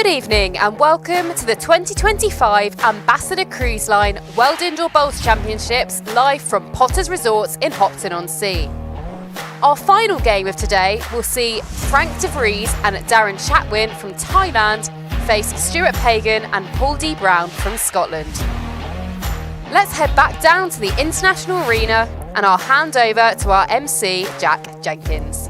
Good evening and welcome to the 2025 Ambassador Cruise Line World Indoor Bowls Championships live from Potter's Resorts in Hopton-on-Sea. Our final game of today will see Frank de Vries and Darren Chatwin from Thailand face Stuart Pagan and Paul D. Brown from Scotland. Let's head back down to the International Arena and I'll hand over to our MC, Jack Jenkins.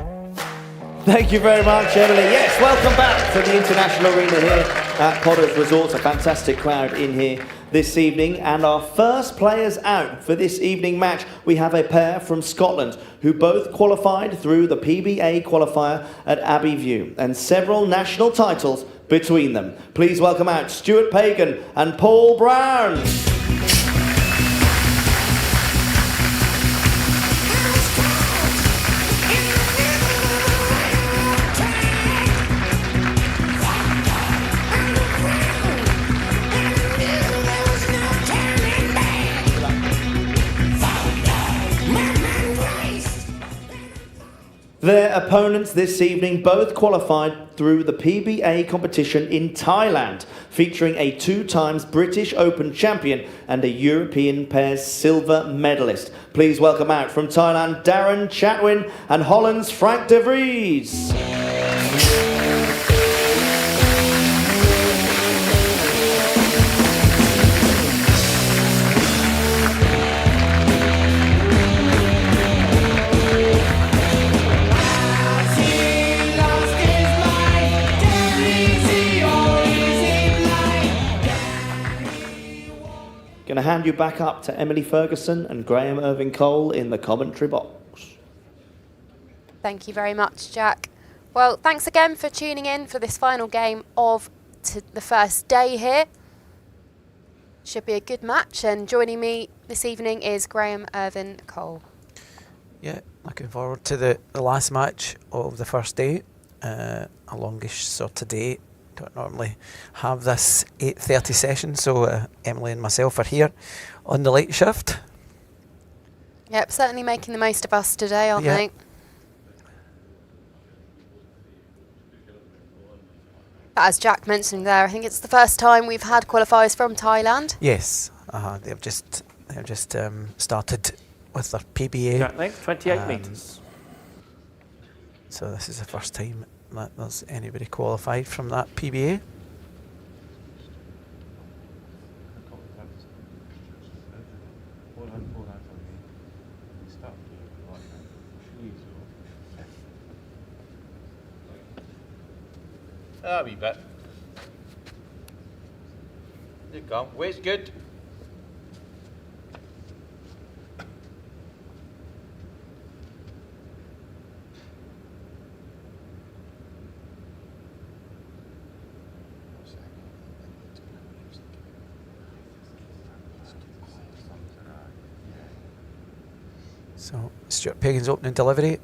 Thank you very much, Emily. Yes, welcome back to the International Arena here at Potter's Resorts. A fantastic crowd in here this evening. And our first players out for this evening match, we have a pair from Scotland who both qualified through the PBA qualifier at Abbey View and several national titles between them. Please welcome out Stuart Pagan and Paul Brown. Their opponents this evening both qualified through the PBA competition in Thailand, featuring a 2-times British Open champion and a European pairs silver medalist. Please welcome out from Thailand, Darren Chatwin and Holland's Frank de Vries. Going to hand you back up to Emily Ferguson and Graham Irving Cole in the commentary box. Thank you very much, Jack. Well, thanks again for tuning in for this final game of the first day here. Should be a good match, and joining me this evening is Graham Irving Cole. Yeah, looking forward to the last match of the first day, a longish sort of day. Don't normally have this 8:30 session, so Emily and myself are here on the late shift. Yep, certainly making the most of us today, aren't they? But as Jack mentioned there, I think it's the first time we've had qualifiers from Thailand. Yes, they've just started with their PBA. Track length 28 metres. So this is the first time that there's anybody qualified from that PBA. A wee bit. There you go. Weight's good. So Stuart Pagan's opening delivery,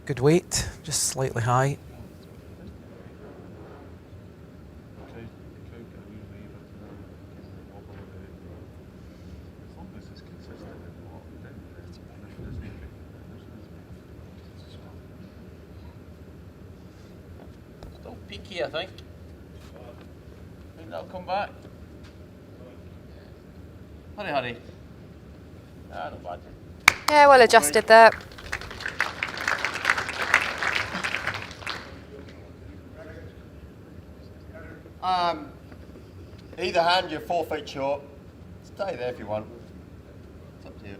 good weight, just slightly high. Still peaky, I think. I think that'll come back. Hurry. Ah, not bad. Yeah, well adjusted there. Either hand, you're 4 feet short. Stay there if you want. It's up to you.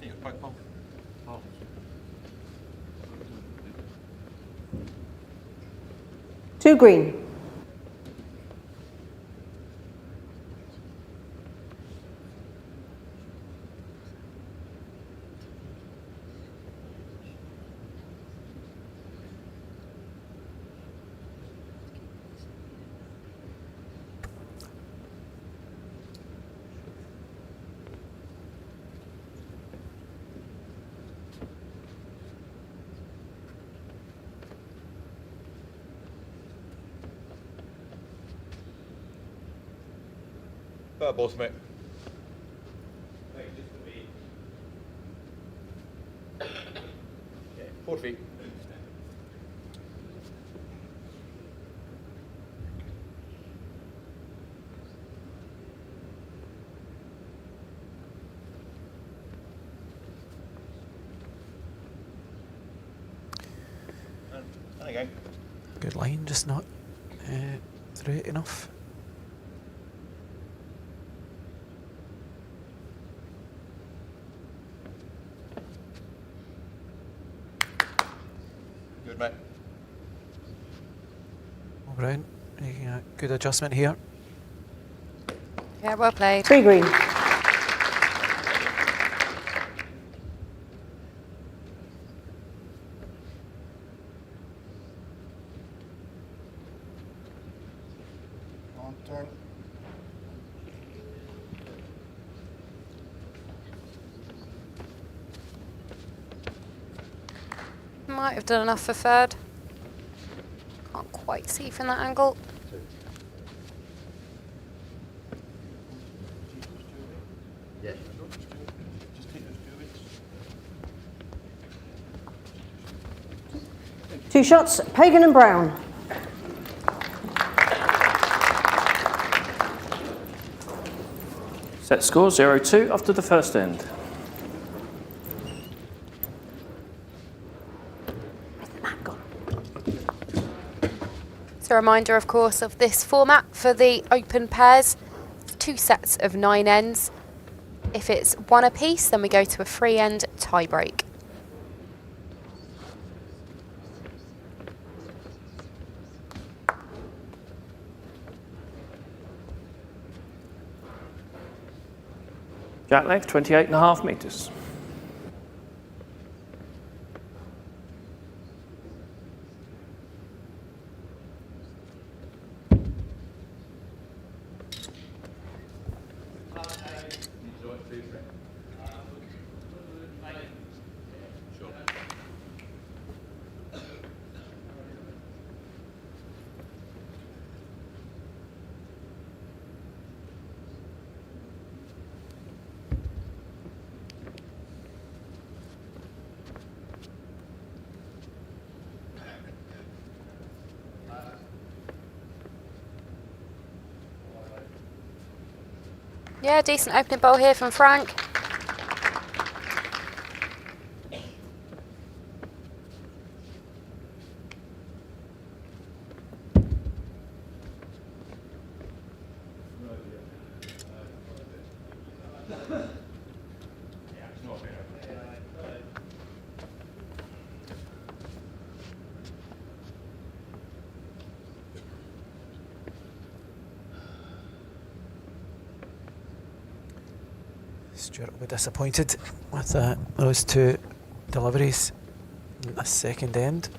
Take your back, Paul. Oh. 2 green. Fair balls, mate. Yeah, 4 feet. There you go. Good line, just not through it enough. Good, mate. Brown making a good adjustment here. Yeah, well played. 3 green. On turn. Might have done enough for third. Can't quite see from that angle. Yeah. 2 shots, Pagan and Brown. Set score 0-2 after the first end. It's a reminder, of course, of this format for the open pairs. 2 sets of 9 ends. If it's 1 apiece, then we go to a 3-end tie break. Jack length 28.5 metres. Yeah, decent opening bowl here from Frank. Stuart will be disappointed with those 2 deliveries in the second end.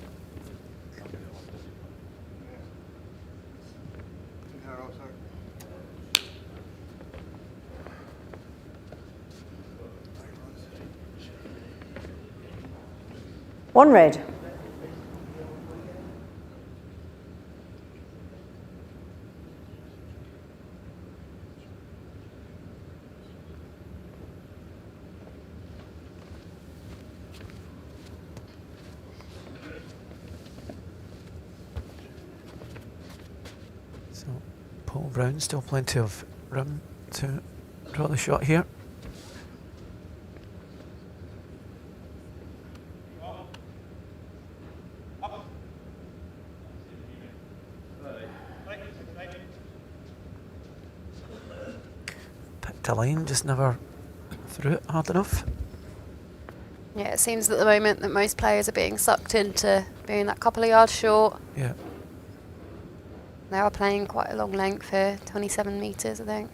One red. So Paul Brown still plenty of room to draw the shot here. Picked a line, just never threw it hard enough. Yeah, it seems at the moment that most players are being sucked into being that couple of yards short. Yeah. They are playing quite a long length here, 27 metres, I think.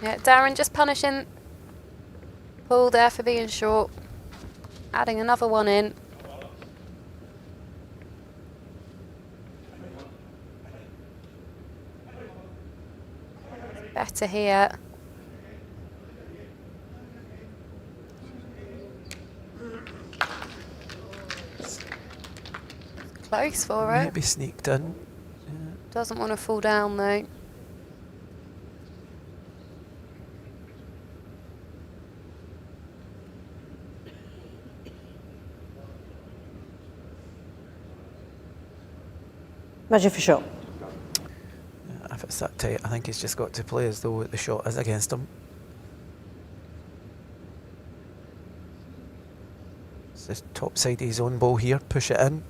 Yeah, Darren just punishing Paul there for being short. Adding another one in. Better here. Close for it. Maybe sneaked in. Doesn't want to fall down though. Measure for shot. If it's that tight, I think he's just got to play as though the shot is against him. It's the top side of his own ball here, push it in.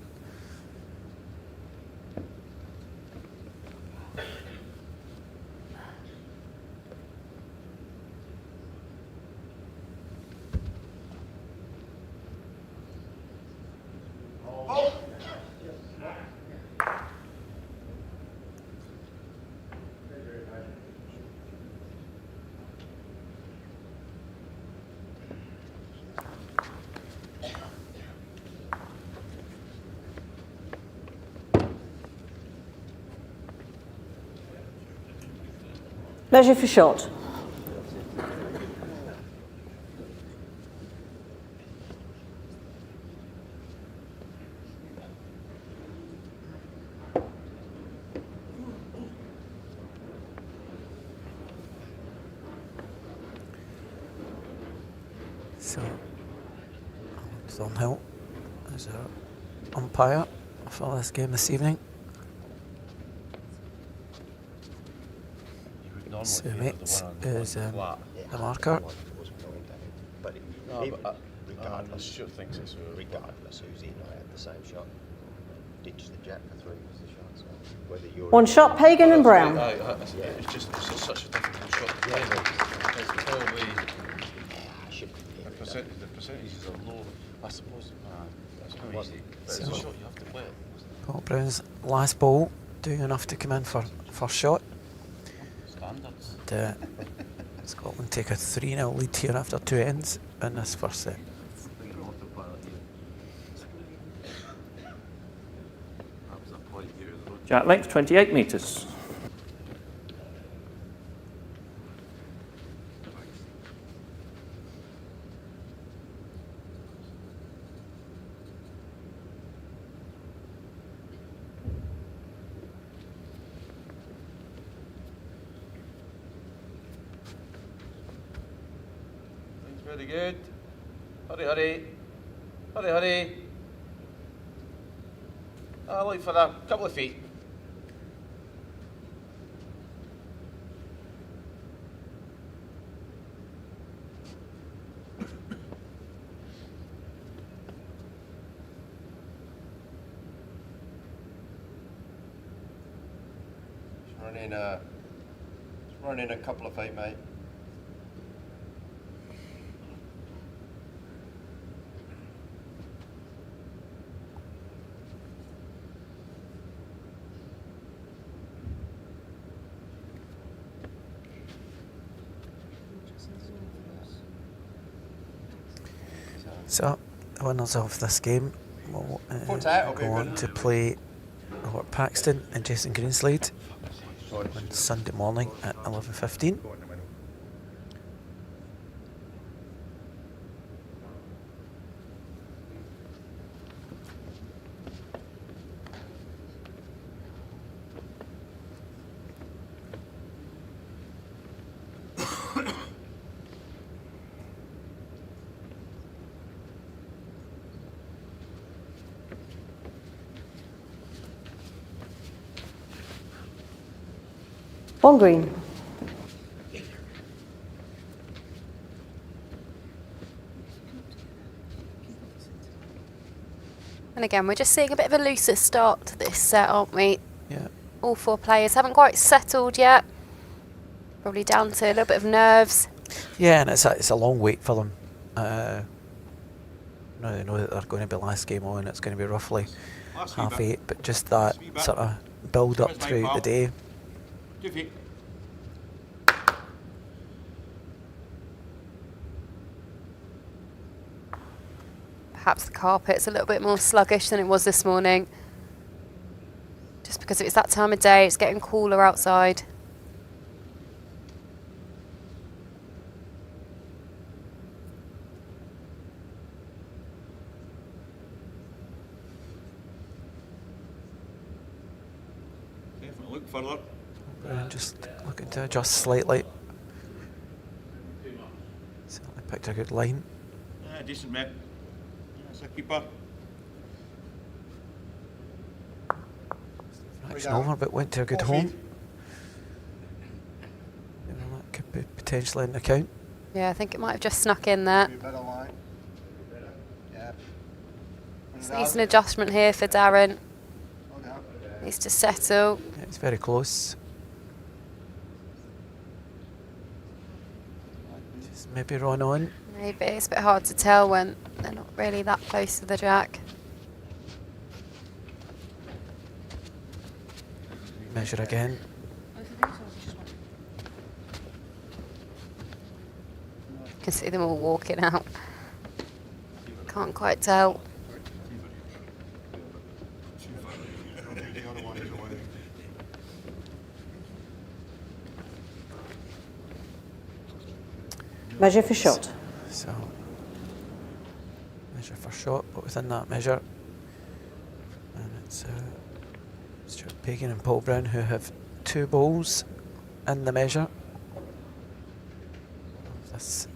Measure for shot. So, Thornhill is our umpire for this game this evening. Sumit is the marker. Regardless, Stuart thinks it's regardless who's in, I had the same shot. Ditch the jack for 3 was the shot. So whether you're One shot, Pagan and Brown. It's just such a difficult shot to play. It's probably the percentages are low. I suppose it's not easy, but it's a shot you have to play. Paul Brown's last ball doing enough to come in for first shot. Standards. And, Scotland take a 3-0 lead here after 2 ends in this first set. Jack length 28 metres. Very good. Hurry. I'll look for that. Couple of feet. Just run in a couple of feet, mate. So, the winners of this game will go on to play Robert Paxton and Jason Greenslade on Sunday morning at 11:15. One green. And again, we're just seeing a bit of a looser start to this set, aren't we? Yeah. All 4 players haven't quite settled yet. Probably down to a little bit of nerves. Yeah, and it's a long wait for them. Now they know that they're going to be last game on. It's going to be roughly 8:30, but just that sort of build up throughout the day. 2 feet. Perhaps the carpet's a little bit more sluggish than it was this morning. Just because it's that time of day, it's getting cooler outside. Further. Brown just looking to adjust slightly. Certainly picked a good line. Decent, mate. That's a keeper. Fraction over, but went to a good home. You know, that could be potentially in the count. Yeah, I think it might have just snuck in there. Better line. Yeah. So needs an adjustment here for Darren. Hold down. Needs to settle. Yeah, it's very close. Just maybe run on. Maybe it's a bit hard to tell when they're not really that close to the jack. Measure again. You can see them all walking out. Can't quite tell. Measure for shot. So, measure for shot, but within that measure, and it's Stuart Pagan and Paul Brown who have 2 balls in the measure. This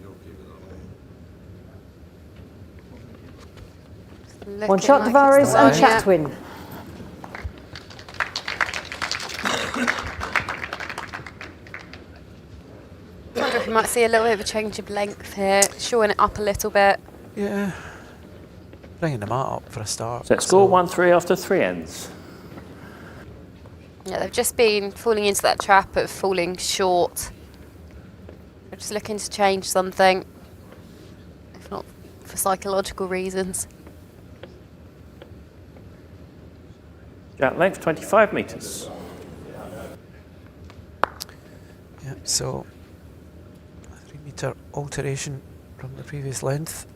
One shot, Looking Vries it's the and one, yeah. Chatwin. I wonder if we might see a little bit of a change of length here, showing it up a little bit. yeah, bringing the mat up for a start. Set score 1-3 after 3 ends. Yeah, they've just been falling into that trap of falling short. They're just looking to change something, if not for psychological reasons. Jack length 25 metres. Yeah, so a 3 metre alteration from the previous length.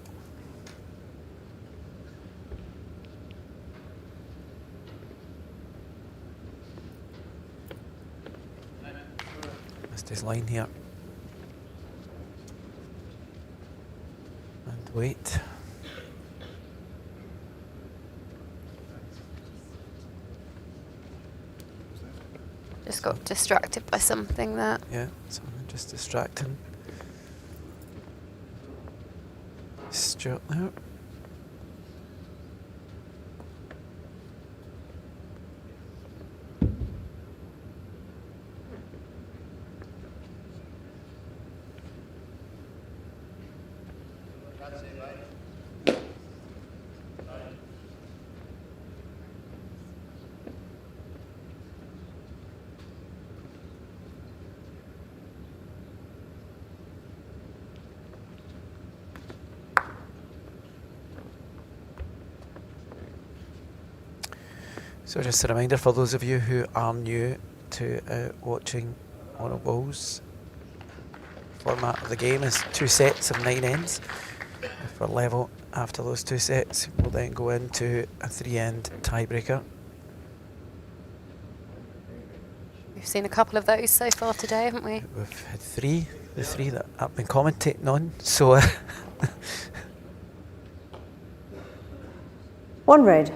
Missed his line here. And wait. Just got distracted by something there. Yeah, something just distracting. Stuart there. So just a reminder for those of you who are new to watching Mono Bowls, format of the game is 2 sets of 9 ends. If we're level after those 2 sets, we'll then go into a 3-end tiebreaker. We've seen a couple of those so far today, haven't we? We've had 3, the 3 that I've been commentating on, so One red.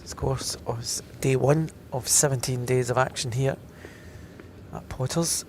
Of course, was day 1 of 17 days of action here at Potters.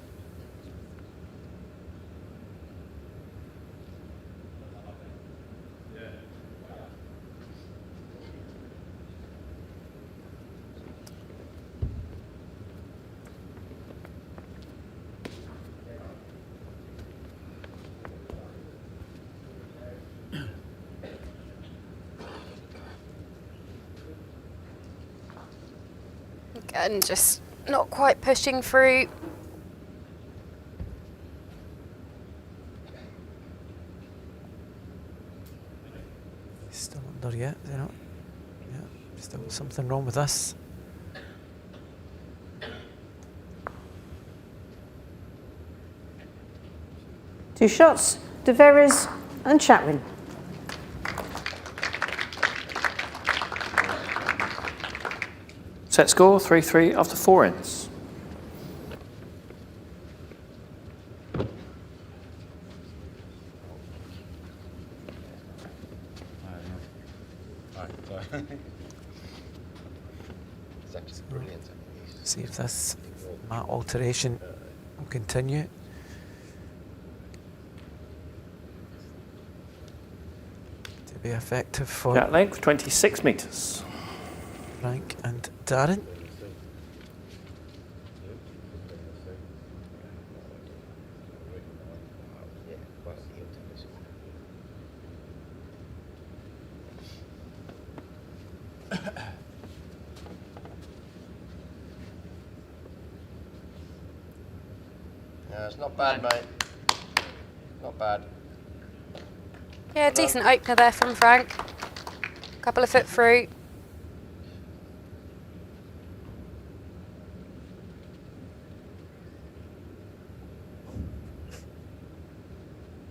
And just not quite pushing through. Still something wrong with this. Two shots, Vries and Chatwin. Set score 3-3 after 4 ends. It's actually brilliant. See if this mat alteration will continue. To be effective for Jet length 26 metres. Frank and Darren. Yeah, well, the intermission. Yeah, it's not bad, mate. Not bad. Yeah, decent opener there from Frank. Couple of foot through.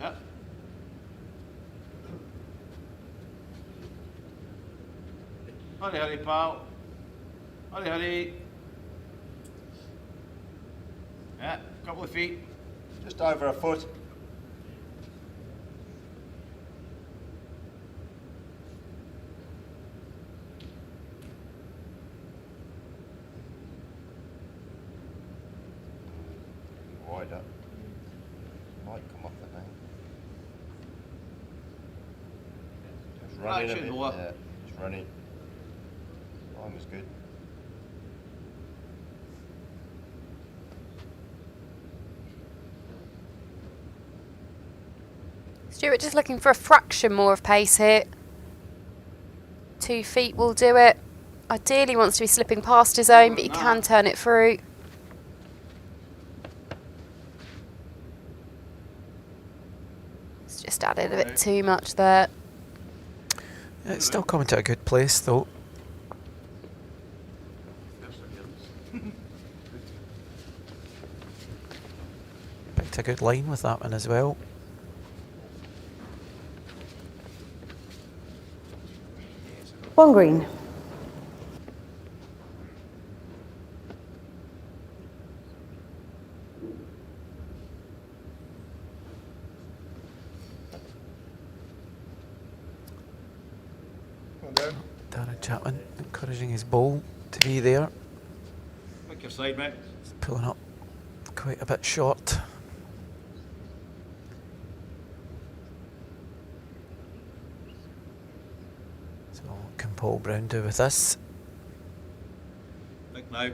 Yeah. Hurry, hurry, pal. Hurry, hurry. Yeah, couple of feet. Just over a foot. Wide up. Might come off the bank. Just running a Fraction bit. lower. Yeah, just running. Time was good. Stuart just looking for a fraction more of pace here. 2 feet will do it. Ideally wants to be slipping past his own, but he can turn it through. It's just added a bit too much there. Yeah, it's still coming to a good place though. Picked a good line with that one as well. One green. Darren Chatwin encouraging his ball to be there. Pick your side, mate. It's pulling up quite a bit short. So what can Paul Brown do with this? Dig now.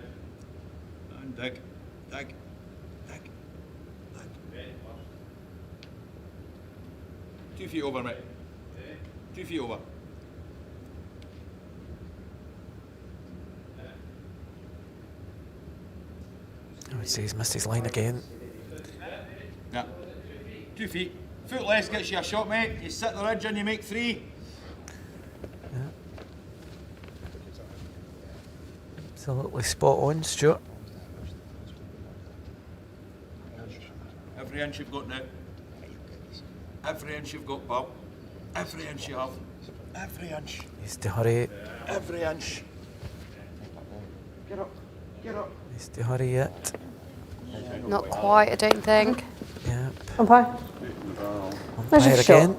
And dig. Dig. Dig. Dig. 2 feet over, mate. 2 feet over. I would say he's missed his line again. Yeah. 2 feet. Foot less gets you a shot, mate. You sit the ridge and you make 3. Yeah. Absolutely spot on, Stuart. Every inch you've got now. Every inch you've got, pal. Every inch you have. Every inch. Needs to hurry. Every inch. Get up. Get up. Needs to hurry yet. Not quite, I don't think. Yep. Umpire. Measure Umpire for shot. again.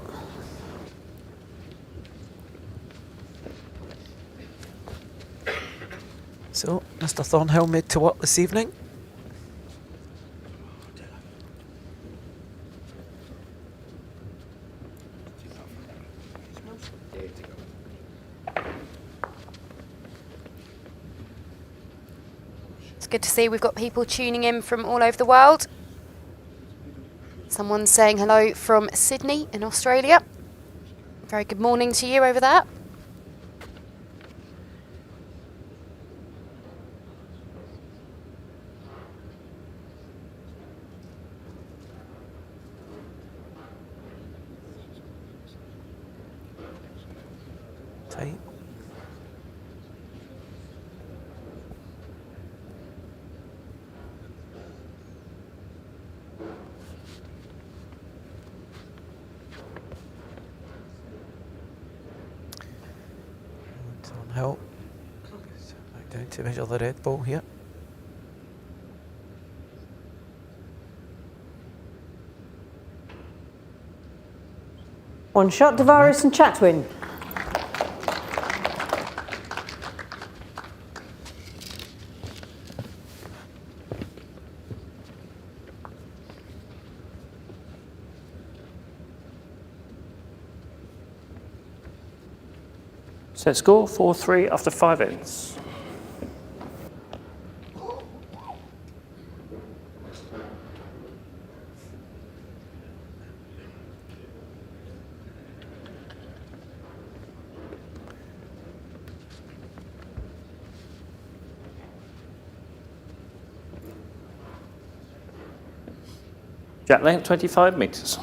So, Mr. Thornhill made to work this evening. It's good to see we've got people tuning in from all over the world. Someone's saying hello from Sydney in Australia. Very good morning to you over there. Tight. hill. So back down to measure the red ball here. One shot, Vries and Chatwin. Set score 4-3 after 5 ends. Jack length 25 metres.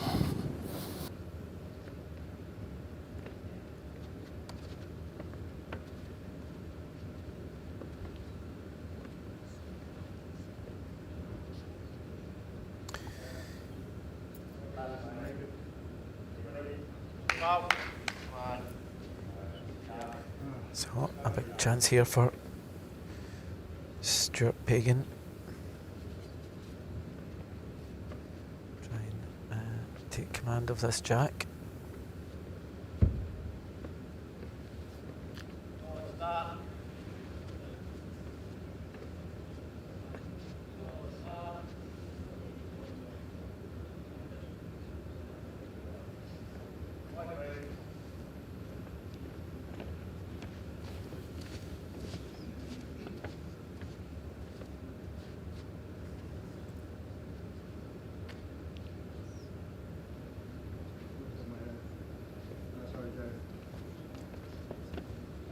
So a big chance here for Stuart Pagan. Try and take command of this jack.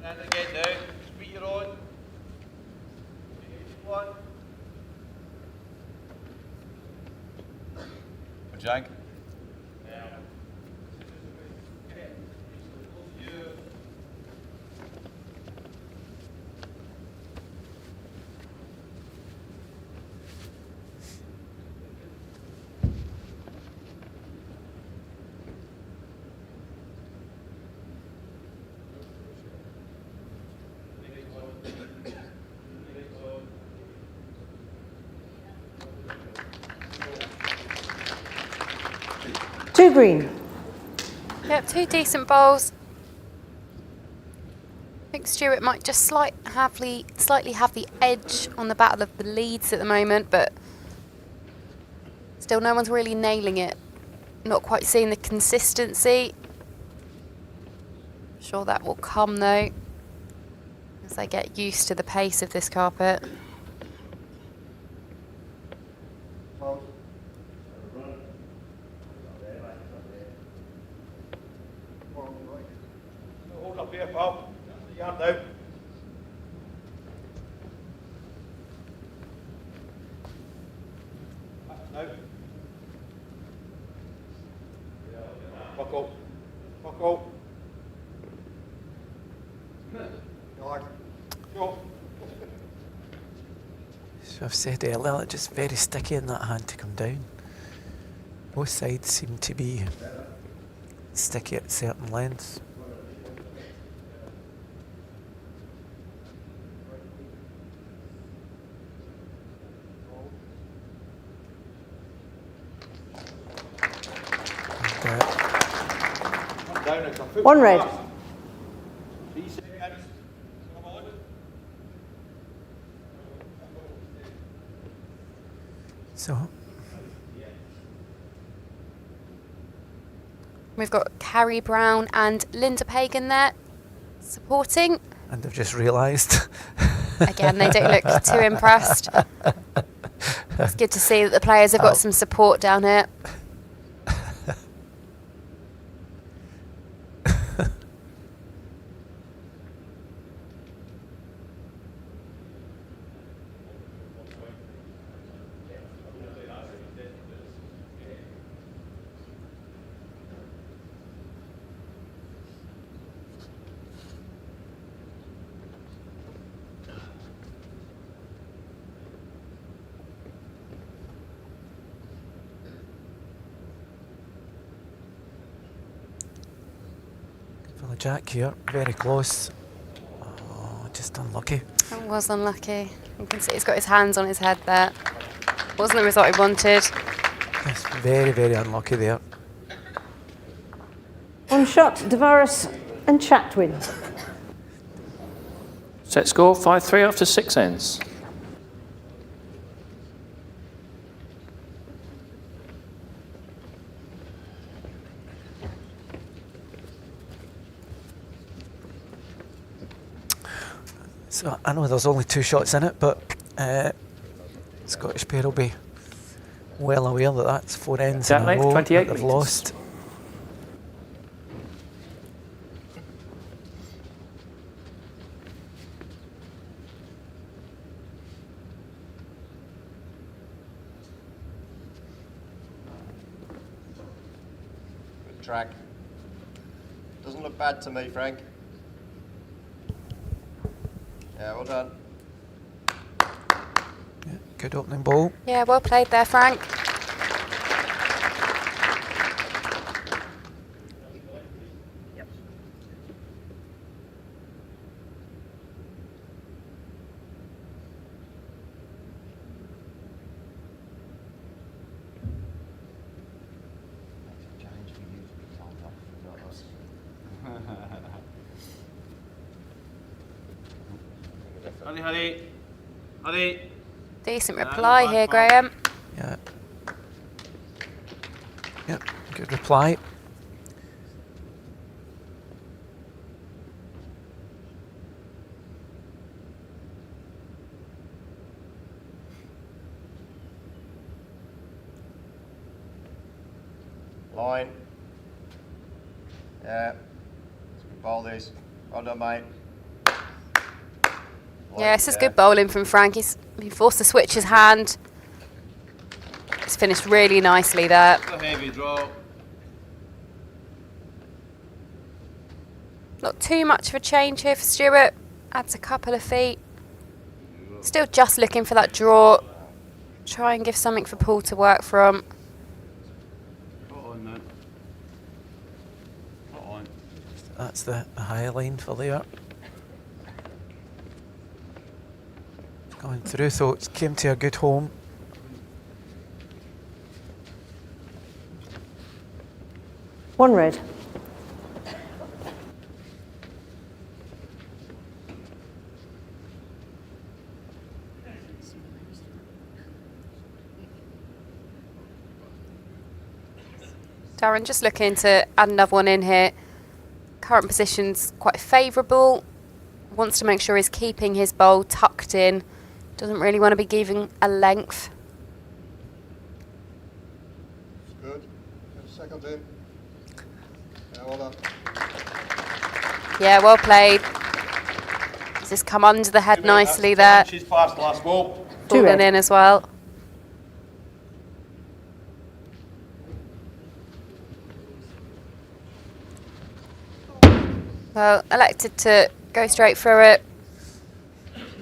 And again now, speed you're on. One. Jack. Two green. Yep, two decent bowls. I think Stuart might just slightly have the edge on the battle of the leads at the moment, but still no one's really nailing it. Not quite seeing the consistency. Sure that will come though, as they get used to the pace of this carpet. Hold up here, pal. The yard out. Now. Buckle. Buckle. Go. So I've said earlier, it's just very sticky in that hand to come down. Both sides seem to be sticky at certain lengths. One red. 3 seconds. Come on. So We've got Carrie Brown and Linda Pagan there supporting. and I've just realised. Again, they don't look too impressed. It's good to see that the players have got some support down here. For the jack here, very close. Just unlucky. That was unlucky. You can see he's got his hands on his head there. Wasn't the result he wanted. Yes, very, very unlucky there. One shot, Vries and Chatwin. Set score 5-3 after 6 ends. So I know there's only 2 shots in it, but Scottish pair will be well aware that that's 4 ends Jack in a length, row 28 that they've metres. lost. Good track. Doesn't look bad to me, Frank. Yeah, well done. Yeah, good opening ball. Yeah, well played there, Frank. Hurry. Decent reply here, Graham. Yeah. Yep, good reply. Line. Yeah. Let's good ball these. Well done, mate. Yeah, this is good bowling from Frank. He's been forced to switch his hand. He's finished really nicely there. A heavy draw. Not too much of a change here for Stuart. Adds a couple of feet. Still just looking for that draw. Try and give something for Paul to work from. Put on then. Put on. That's the high line for there. Going through, so it came to a good home. One red. Darren just looking to add another one in here. Current position's quite favourable. Wants to make sure he's keeping his bowl tucked in. Doesn't really want to be giving a length. Good. Get a second in. Yeah, well done. Yeah, well played. He's just come under the head nicely there. She's past the last ball. Fallen red. in as well. Well, elected to go straight through it.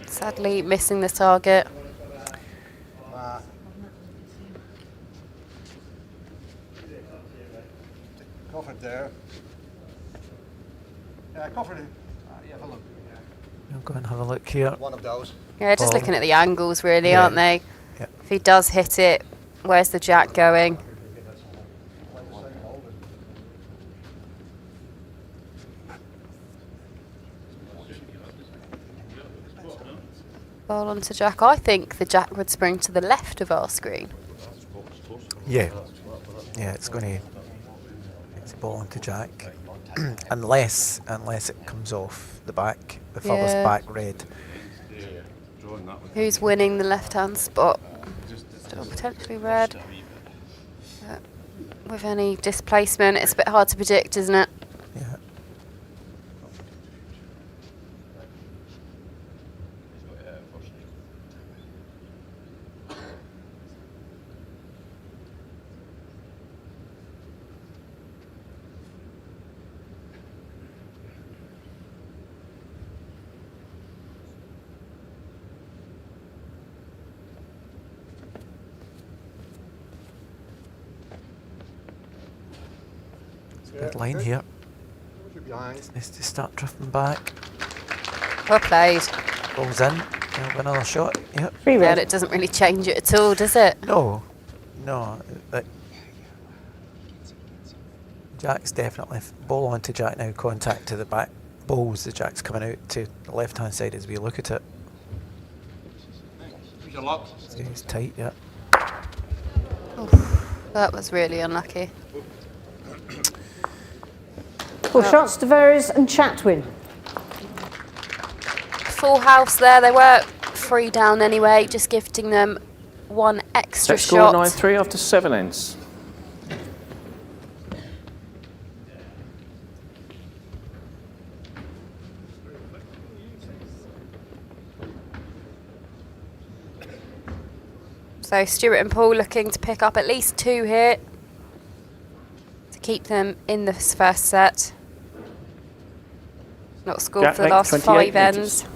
Sadly missing the target. Covered there. Yeah, covered it. Yeah, have a look. We'll go and have a look here. One of those. Yeah, just Ball. looking at the angles really, Yeah. aren't they? Yeah. If he does hit it, where's the jack going? Ball onto jack. I think the jack would spring to the left of our screen. Yeah. Yeah, it's going to. It's a ball onto jack. unless it comes off the back, the furthest Yeah. back red. Who's winning the left-hand spot? Still potentially red. But with any displacement, it's a bit hard to predict, isn't it? Yeah. Good line here. Behind. Needs to start drifting back. Well played. Ball's in. He'll win another shot. Yep. 3 And red. it doesn't really change it at all, does it? No. No. Jack's definitely ball on to Jack now. Contact to the back. Balls. The Jack's coming out to the left hand side as we look at it. Who's your luck? So he's tight. Yeah. That was really unlucky. Full shots to Vries and Chatwin. Full house there. They were 3 down anyway, just gifting them 1 extra Set score shot. 9-3 after 7 ends. So Stuart and Paul looking to pick up at least 2 here to keep them in this first set. Not scored Jack for the length, last 28 5 ends. metres.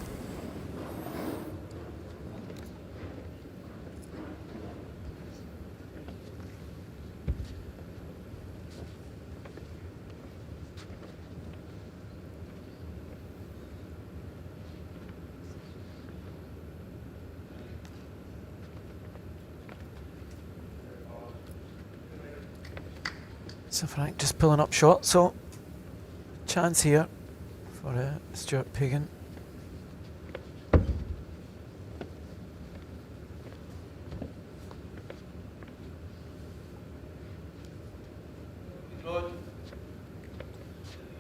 So Frank just pulling up short. So chance here for Stuart Pagan.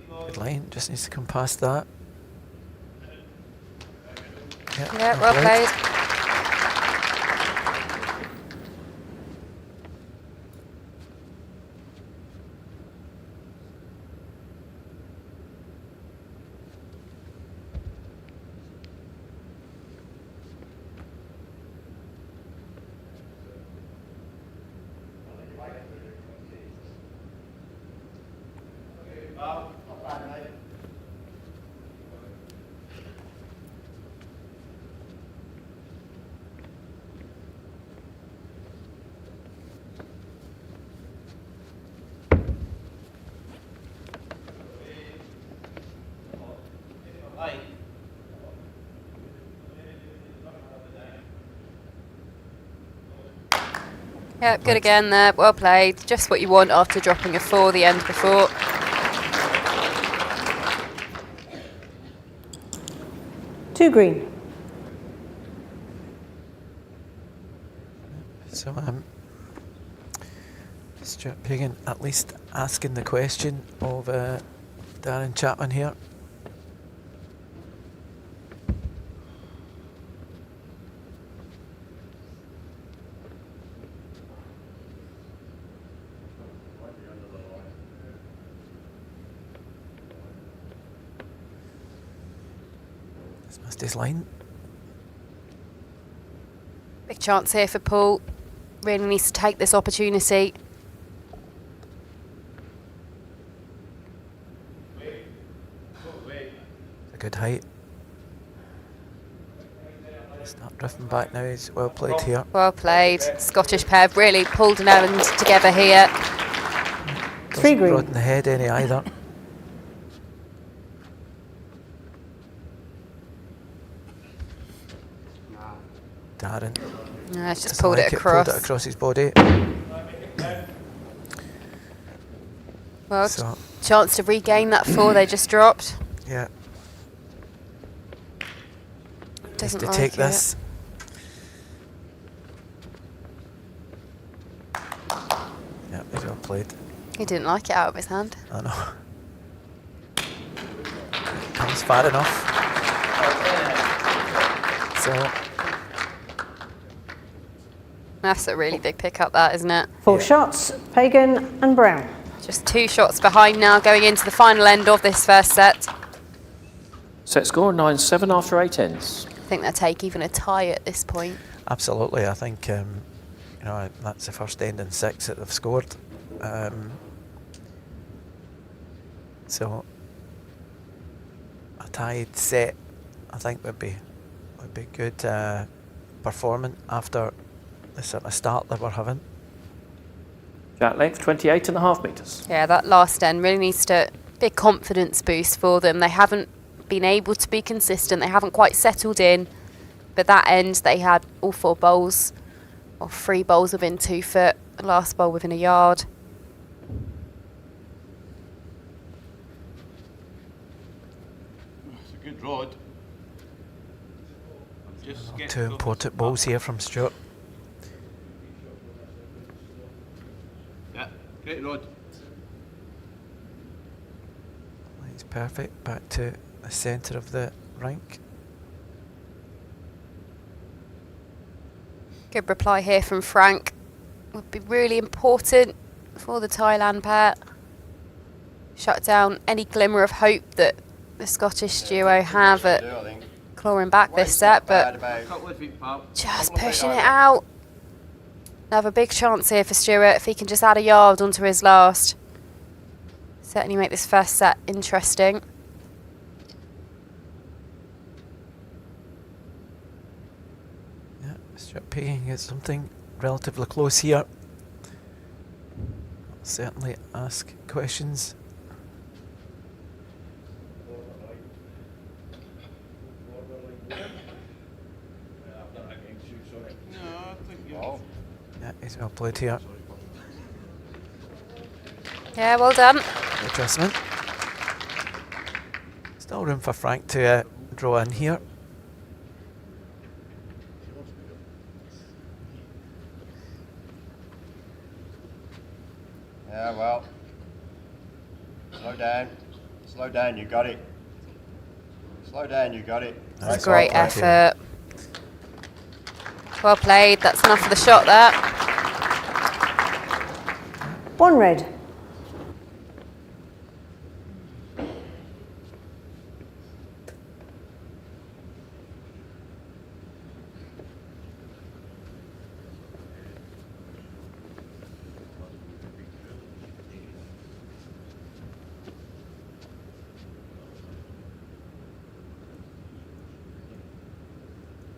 Good line. Just needs to come past that. Yeah, well played. Yeah, good again there. Well played. Just what you want after dropping a 4 the end before. Two green. So Stuart Pagan at least asking the question of Darren Chatwin here. He's missed his line. Big chance here for Paul. Really needs to take this opportunity. A good height. Start drifting back now. He's well played here. Well played. Scottish pair have really pulled an errand together here. Three green. Rod in the head any either. Darren. No, it's just doesn't pulled like it across. Pulled it across his body. Well, So chance to regain that 4 they just dropped. yeah, Doesn't to like take it. this. Yeah, he's well played. He didn't like it out of his hand. I know. Comes far enough. So That's a really big pickup, that, isn't it? Full Yeah. shots, Pagan and Brown. Just 2 shots behind now, going into the final end of this first set. Set score 9-7 after 8 ends. I think they'll take even a tie at this point. absolutely, I think you know that's the first end in 6 that they've scored. So a tied set, I think would be good performance after the sort of start that we're having. Jack length 28.5 metres. Yeah, that last end really needs to be a confidence boost for them. They haven't haven't been able to be consistent. They haven't quite settled in. But that end, they had all 4 bowls, or 3 bowls within 2 foot, the last bowl within a yard. It's a good rod. Just Two getting important balls here from Stuart. Yeah, great rod. He's perfect. Back to the centre of the rink. Good reply here from Frank. Would be really important for the Thailand pair. Shut down any glimmer of hope that the Scottish duo have at clawing back this set, but Couple of feet, pal. just pushing it out. Another big chance here for Stuart if he can just add a yard onto his last. Certainly make this first set interesting. Yeah, Stuart Pagan gets something relatively close here. I'll certainly ask questions. Yeah, he's well played here. Yeah, well done. Adjustment. Still room for Frank to draw in here. Yeah, well. Slow down. Slow down, you got it. Slow down, you got it. That's a great effort. Well played. That's enough for the shot there. 1 red.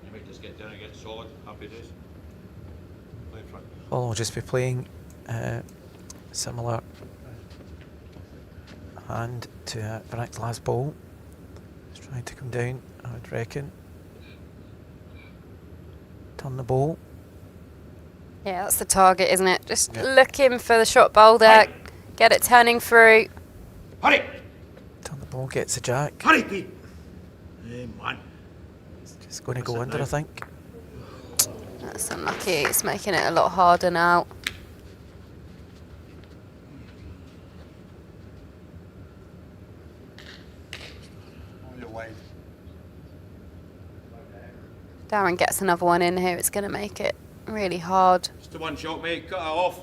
You might just get down and get solid. Happy days. Play front. Well, we'll just be playing similar hand to Frank's last ball. Just trying to come down, I would reckon. Turn the ball. Yeah, that's the target, isn't it? Just looking for the shot bowl there. Get it turning through. Hurry! Turn the ball, gets a jack. Hurry, Pete! Hey, man. Just going to go under, I think. That's unlucky. It's making it a lot harder now. All your weight. Darren gets another one in here. It's going to make it really hard. Just the one shot, mate. Cut it off.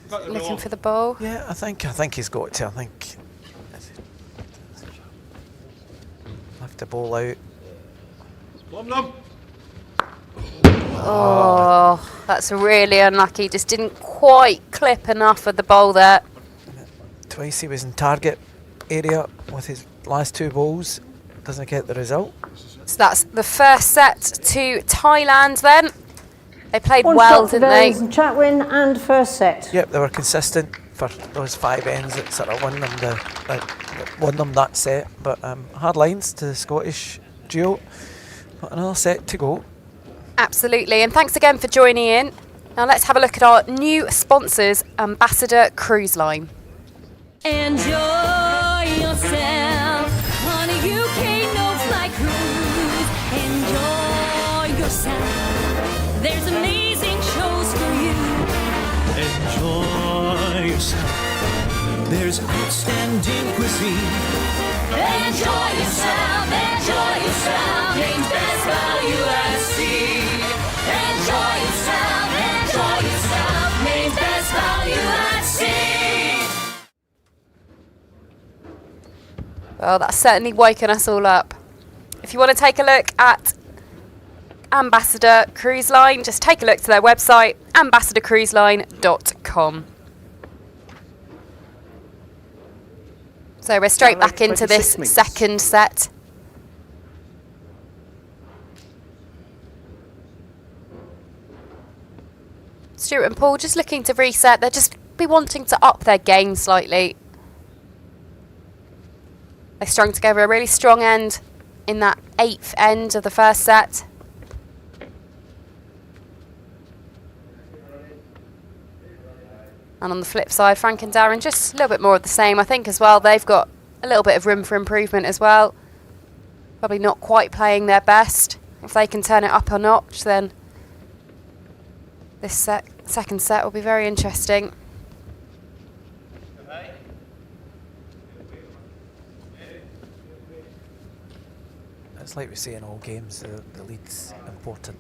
Cut the Looking off. for the ball. Yeah, I think he's got to. I think left the ball out. Plum them. Oh, that's really unlucky. Just didn't quite clip enough of the bowl there. Twice he was in target area with his last 2 balls. Doesn't get the result. So that's the first set to Thailand then. They played 1 well, shot to didn't they? Vries and Chatwin, and first set. Yep, they were consistent for those 5 ends that sort of won them that set. But hard lines to the Scottish duo. But another set to go. Absolutely, and thanks again for joining in. Now let's have a look at our new sponsors, Ambassador Cruise Line. Enjoy yourself on a UK no-fly cruise. Enjoy yourself. There's amazing shows for you. Enjoy yourself. There's outstanding cuisine. Enjoy yourself. Enjoy yourself. Named Best Value at Sea. Enjoy yourself. Enjoy yourself. Named Best Value at Sea. Well, that's certainly woken us all up. If you want to take a look at Ambassador Cruise Line, just take a look to their website, ambassadorcruiseline.com. So we're straight back into this second set. Stuart and Paul just looking to reset. They'll just be wanting to up their game slightly. They strung together a really strong end in that 8th end of the first set. And on the flip side, Frank and Darren, just a little bit more of the same, I think, as well. They've got a little bit of room for improvement as well. Probably not quite playing their best. If they can turn it up a notch, then this second set will be very interesting. It's like we say in all games, the lead's important,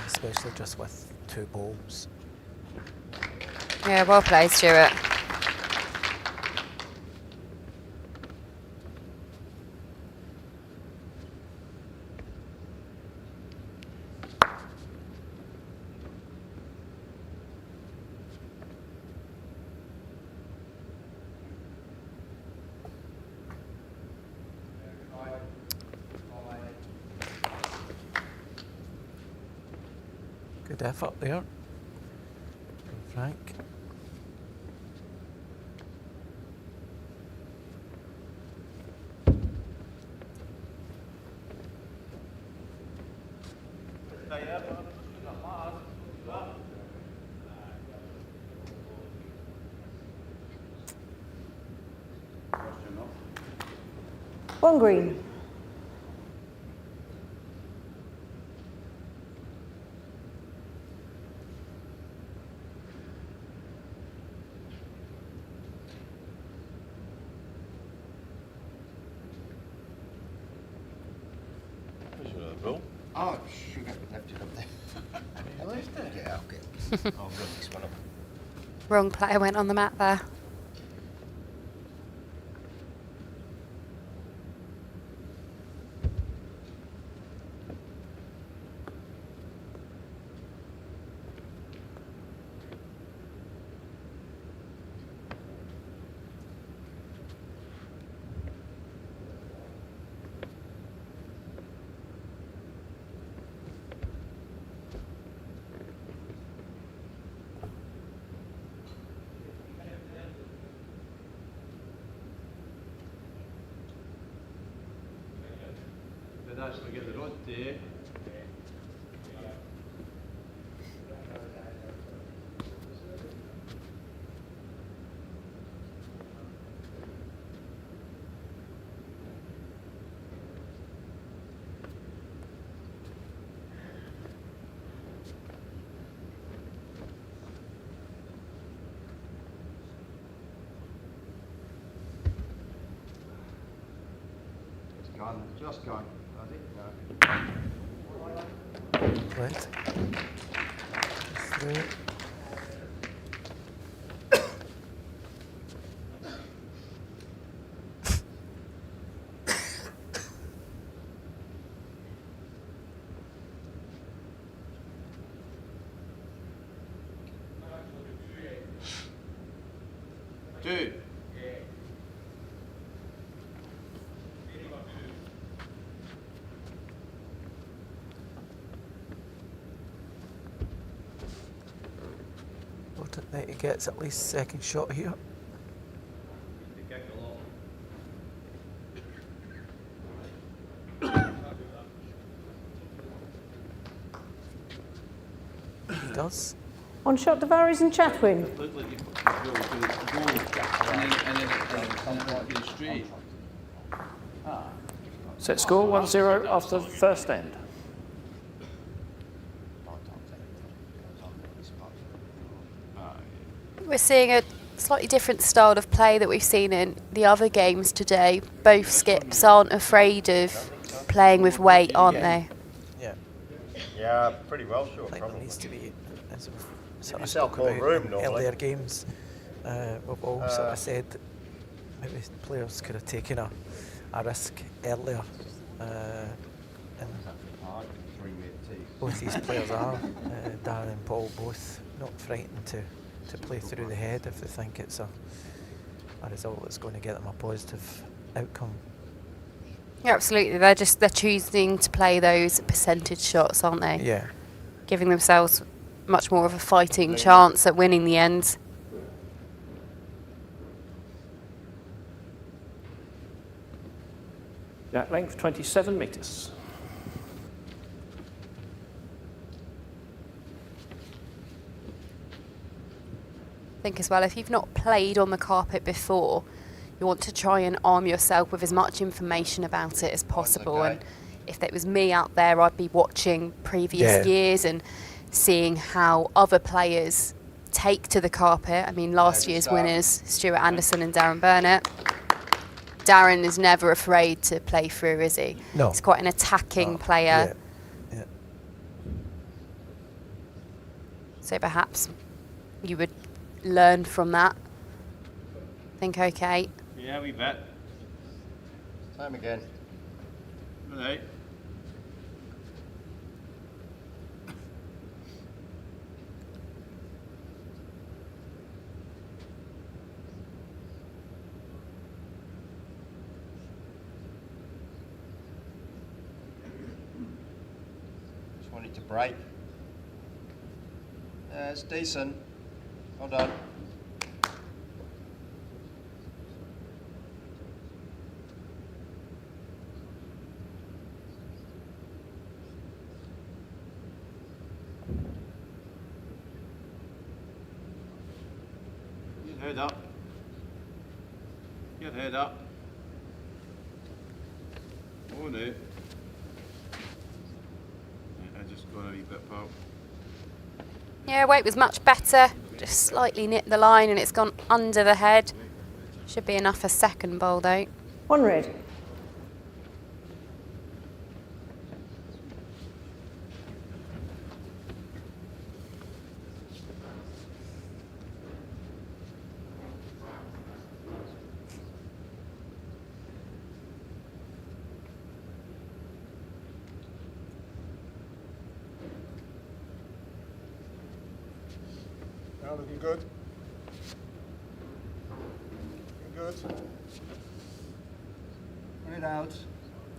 especially just with 2 balls. Yeah, well played, Stuart. Good effort there from Frank. One green. Oh, sugar. Left it up there. You left it? Yeah, okay. I'll run this one up. Wrong player went on the mat there. Actually get the rod there. Just gone. Right. Through. Two. Important that he gets at least second shot here. He does. One shot to Vries and Chatwin. Set score 1-0 after the first end. We're seeing a slightly different style of play that we've seen in the other games today. Both skips aren't afraid of playing with weight, aren't they? Yeah. Yeah, pretty well, sure. I think Probably. there needs to be, as we've sort of yourself spoke more about room in normally. earlier games, we've all sort of said maybe players could have taken a risk earlier. And both these players are, Darren and Paul, both not frightened to play through the head if they think it's a result that's going to get them a positive outcome. Yeah, absolutely. They're choosing to play those percentage shots, aren't they? Yeah. Giving themselves much more of a fighting chance at winning the end. Jack length 27 metres. I think as well, if you've not played on the carpet before, you want to try and arm yourself with as much information about it as possible. okay. And if it was me out there, I'd be watching previous years and seeing how other players take to the carpet. I mean, last year's winners, Stuart Anderson and Darren Burnett. Darren is never afraid to play through, is he? No. He's quite an attacking player. Yeah. So perhaps you would learn from that. Think, okay, Yeah, we bet. Time again. All right. Just want it to break. Yeah, it's decent. Well done. Get head up. Get head up. Oh no. I just got a wee bit out. yeah, weight was much better. Just slightly nipped the line and it's gone under the head. Should be enough for second bowl though. 1 red. Now looking good. Looking good. Put it out.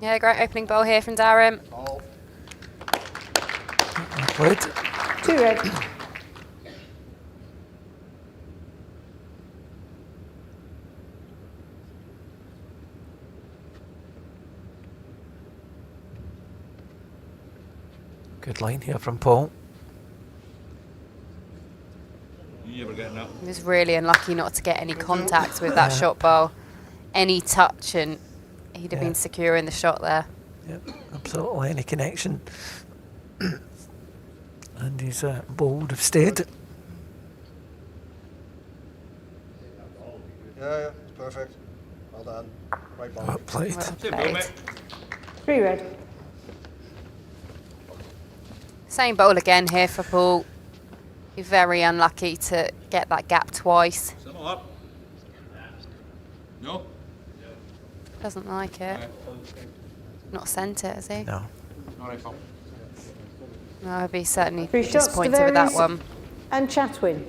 Yeah, great opening bowl here from Darren. Ball. Played. 2 red. Good line here from Paul. You ever getting up? He was really unlucky not to get any contact with that shot bowl. Any touch and he'd have been secure in the shot there. Yep, absolutely. Any connection. And he's bowled have stayed. Yeah, it's perfect. Well done. Right ball. Well played. Well Good, played. mate. 3 red. Same bowl again here for Paul. You're very unlucky to get that gap twice. Settle up. No? Doesn't like it. Not sent it, has he? No. All right, Paul. No, I'd be certainly 3 shots. disappointed with that Vries one. and Chatwin.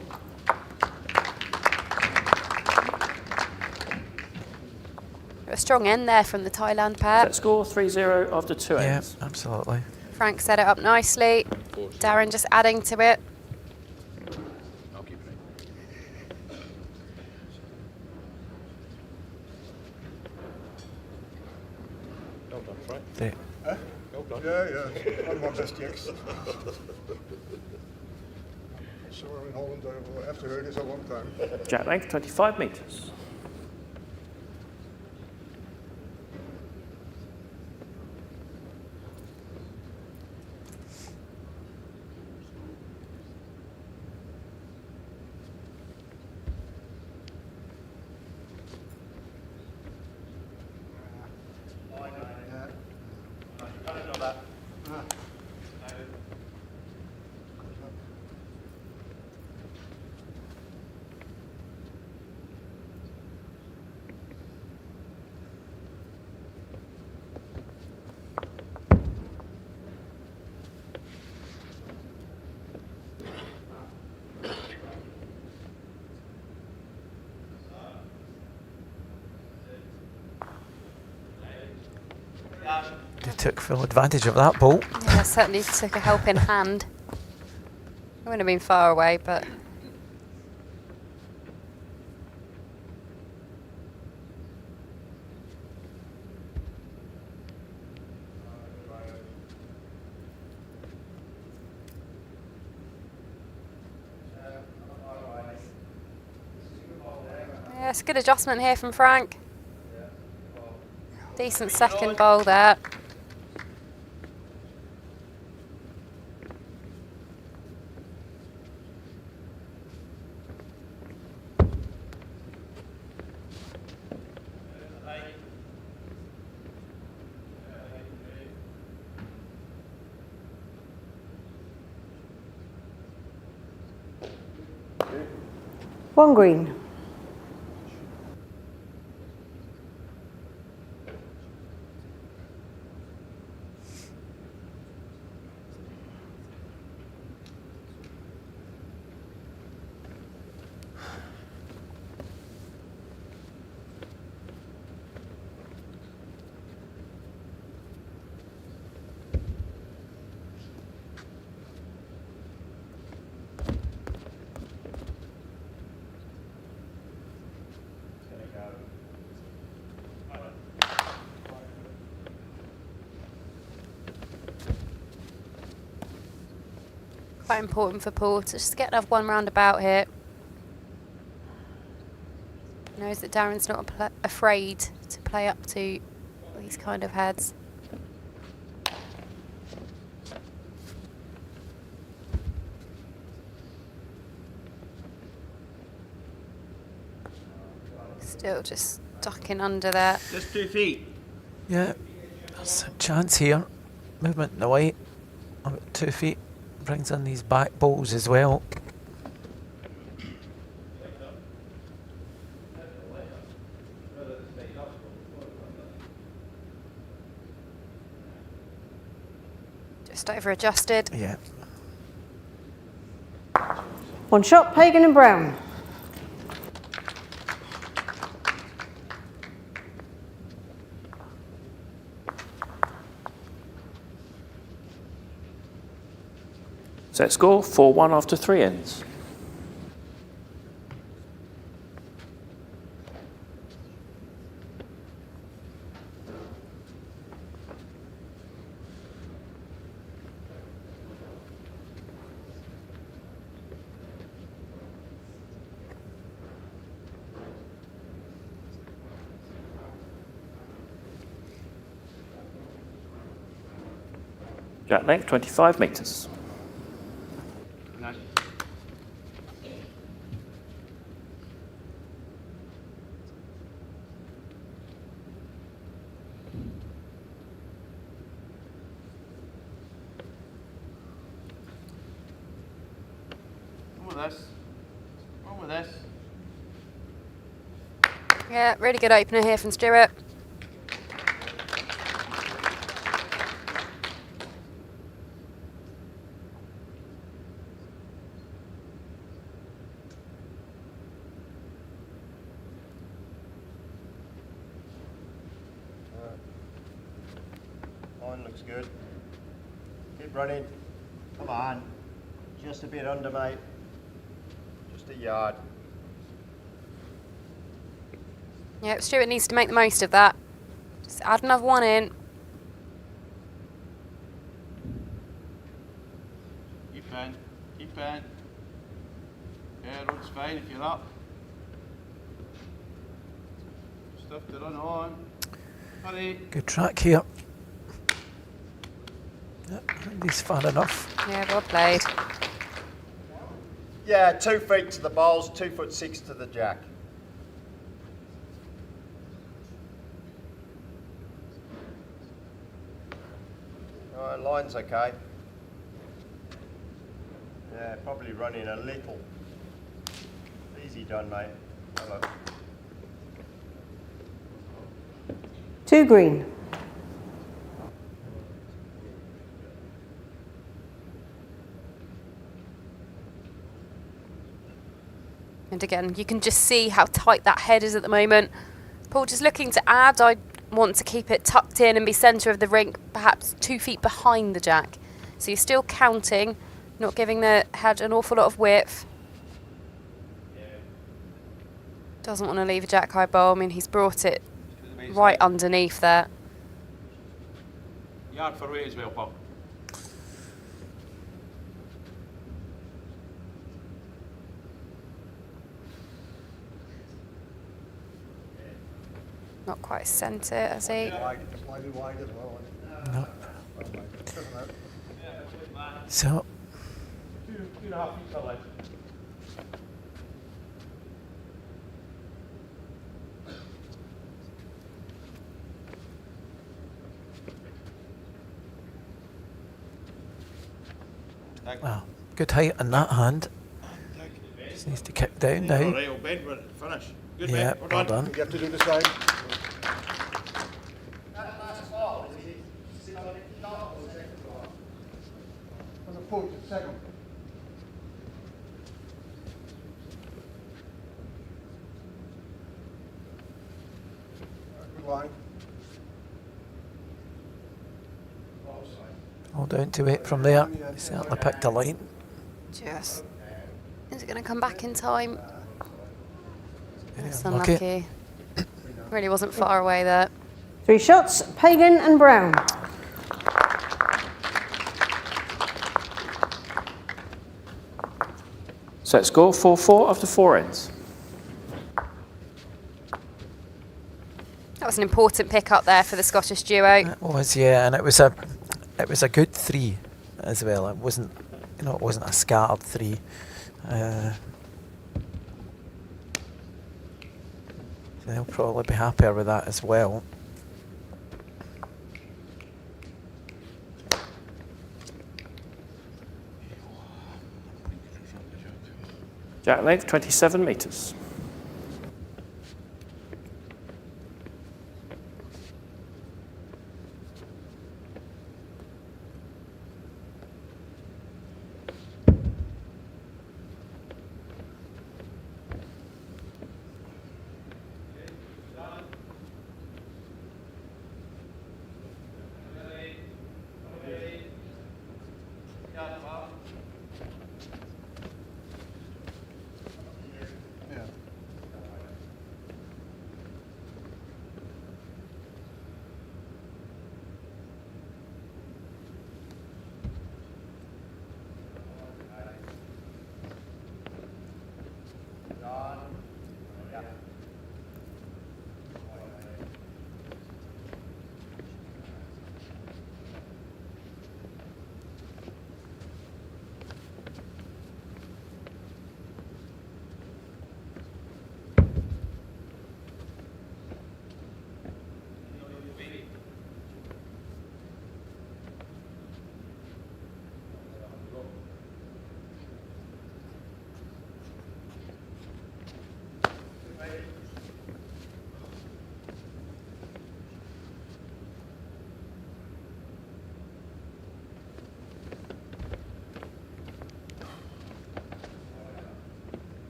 A strong end there from the Thailand pair. Set score 3-0 after 2 Yeah, ends. absolutely. Frank set it up nicely. Darren just adding to it. I'll keep it. Well done, Frank. Yeah. Well done. Yeah. One more best checks. So in Holland, I have to hear this a long time. Jack length 25 metres. They took full advantage of that ball. Yeah, certainly took a helping hand. It wouldn't have been far away, but Yeah, it's a good adjustment here from Frank. Decent second bowl there. One green. Quite important for Paul to just get another one roundabout here. Knows that Darren's not afraid to play up to these kind of heads. Still just ducking under there. Just 2 feet. Yeah, there's a chance here. Movement in the white. About 2 feet. Brings in these back bowls as well. Just over adjusted. Yeah. One shot, Pagan and Brown. Set score 4-1 after 3 ends. Jack length 25 metres. On with this. Yeah, really good opener here from Stuart. Line looks good. Keep running. Come on. Just a bit under, mate. Just a yard. Yeah, Stuart needs to make the most of that. Just add another one in. Keep in. Keep in. Yeah, road's fine if you're up. Stuff to run on. Hurry. Good track here. Yeah, I think he's far enough. Yeah, well played. Yeah, 2 feet to the bowls, 2'6" to the jack. Alright, line's okay. Yeah, probably running a little. Easy done, mate. Hello. 2 green. And again, you can just see how tight that head is at the moment. Paul just looking to add. I want to keep it tucked in and be centre of the rink, perhaps 2 feet behind the jack. So you're still counting, not giving the head an awful lot of width. Doesn't want to leave a jack high bowl. I mean, he's brought it right underneath there. Yard for weight as well, Paul. Not quite sent it, has he? Slightly wide as well. Nope. So, 2.5 feet per leg. well, good height on that hand. Just needs to kick down now. Alright, well, Ben, we're finished. Good, Yeah, Ben. well done. You have to do the same. On the foot, second. Good line. All down to 8 from there. He certainly picked a line. Just. Is it going to come back in time? That's unlucky. unlucky. Really wasn't far away there. 3 shots, Pagan and Brown. Set score 4-4 after 4 ends. That was an important pick up there for the Scottish duo. It was, yeah, and it was a good 3 as well. It wasn't, it wasn't a scattered 3. So they'll probably be happier with that as well. Jack length 27 metres.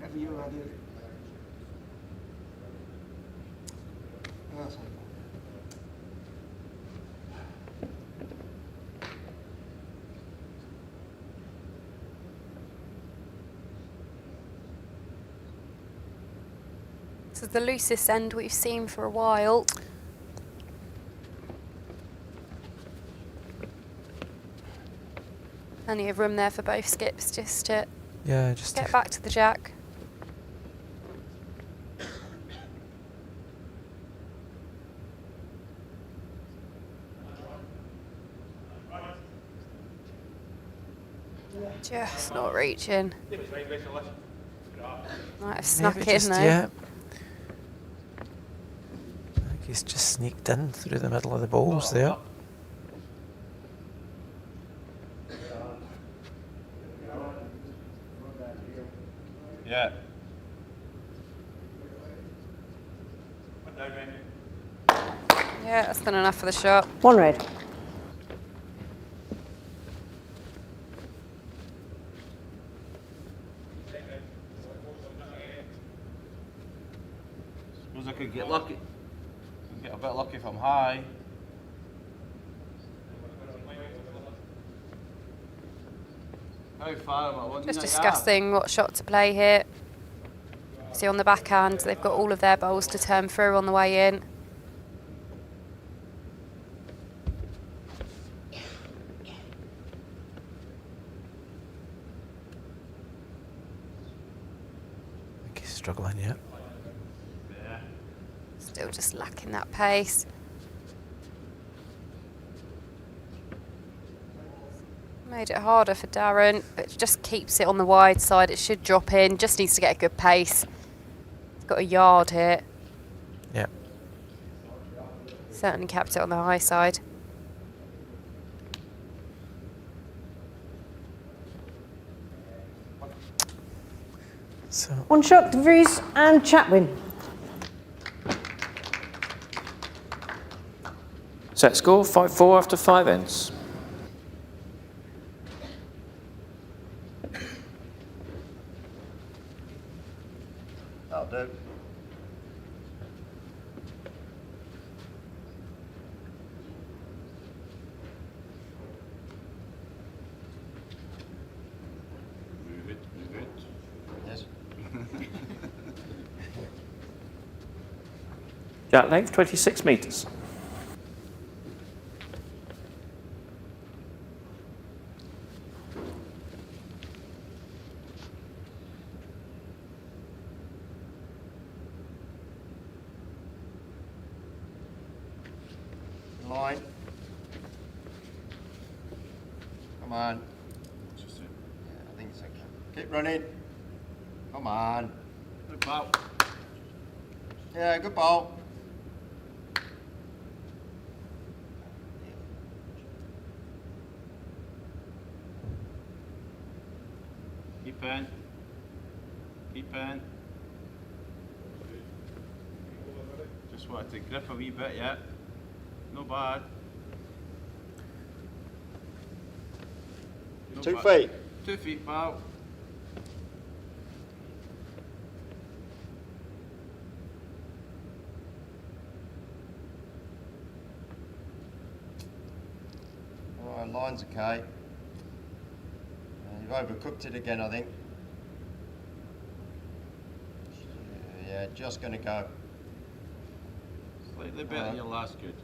Have you had it? That's all. This is the loosest end we've seen for a while. Plenty of room there for both skips just to Just get back to the jack. Just not reaching. Might have snuck maybe in just, though. yeah. I think he's just sneaked in through the middle of the bowls there. Yeah. Yeah, that's done enough for the shot. 1 red. Suppose I could get lucky. Get a bit lucky if I'm high. How far am I? One Just night discussing what shot to play here. See on the backhand, they've got all of their bowls to turn through on the way in. I think he's struggling yet. Still just lacking that pace. Made it harder for Darren, but just keeps it on the wide side. It should drop in. Just needs to get a good pace. He's got a yard here. Yeah. Certainly kept it on the high side. So 1 shot to Vries and Chatwin. Set score 5-4 after 5 ends. That'll do. Move it. Yes. Jack length 26 metres. Line. Come on. Just it. Yeah, I think it's okay. Keep running. Come on. Good ball. Yeah, good ball. Keep in. Keep in. Just wanted to grip a wee bit, yeah. No bad. No 2 bad. feet. 2 feet, pal. Alright, line's okay. You've overcooked it again, I think. Yeah, just going to go. Slightly better than your last good.